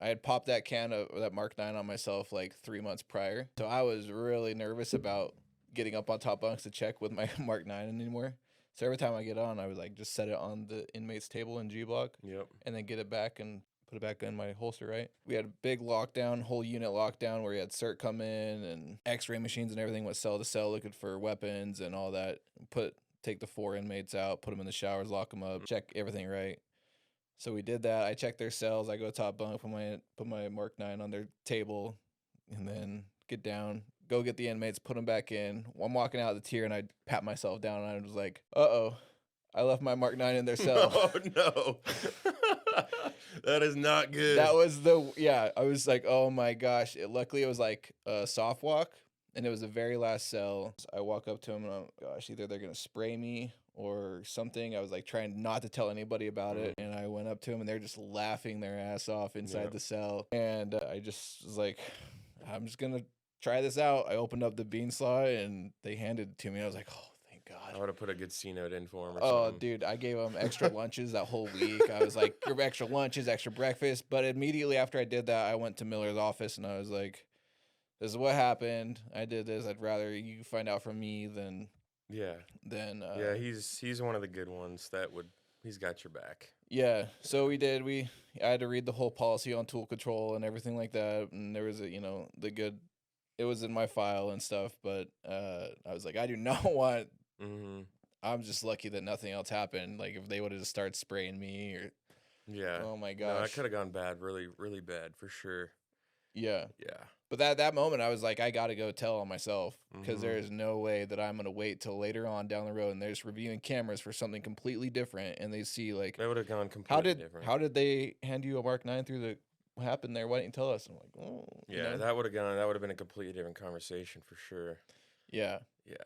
I had popped that can of that Mark 9 on myself like 3 months prior. So I was really nervous about getting up on top bunks to check with my Mark 9 anymore. So every time I get on, I would like just set it on the inmates table in G block. Yep. And then get it back and put it back in my holster, right? We had a big lockdown, whole unit lockdown where we had CERT come in and x-ray machines and everything was cell to cell looking for weapons and all that. Take the 4 inmates out, put them in the showers, lock them up, check everything right. So we did that. I checked their cells. I go top bunk, put my Mark 9 on their table, and then get down, go get the inmates, put them back in. I'm walking out of the tier, and I pat myself down, and I was like, uh-oh, I left my Mark 9 in their cell. Oh, no. That is not good. That was I was like, oh my gosh. Luckily, it was like a soft walk, and it was the very last cell. So I walk up to him, and I'm, gosh, either they're going to spray me or something. I was like trying not to tell anybody about it. And I went up to him and they're just laughing their ass off inside the cell. And I just was like, I'm just going to try this out. I opened up the bean slaw and they handed it to me. I was like, oh, thank God. I would have put a good C note in for him or something. something. Dude, I gave them extra lunches that whole week. I was like, your extra lunches, extra breakfast. But immediately after I did that, I went to Miller's office and I was like, this is what happened. I did this. I'd rather you find out from me than... Yeah. Then yeah, he's one of the good ones he's got your back. Yeah. So we did. I had to read the whole policy on tool control and everything like that. And there was it was in my file and stuff, but I was like, I do not want I'm just lucky that nothing else happened. Like if they would have just started spraying me or oh my gosh. No, that could have gone bad, really, really bad for sure. Yeah. Yeah. But that moment, I was like, I got to go tell on myself because there is no way that I'm going to wait till later on down the road and they're just reviewing cameras for something completely different and they see like... They would have gone completely different. How did they hand you a Mark 9 through what happened there? Why didn't you tell us? I'm like, oh. Yeah, that would have been a completely different conversation for sure. Yeah. Yeah.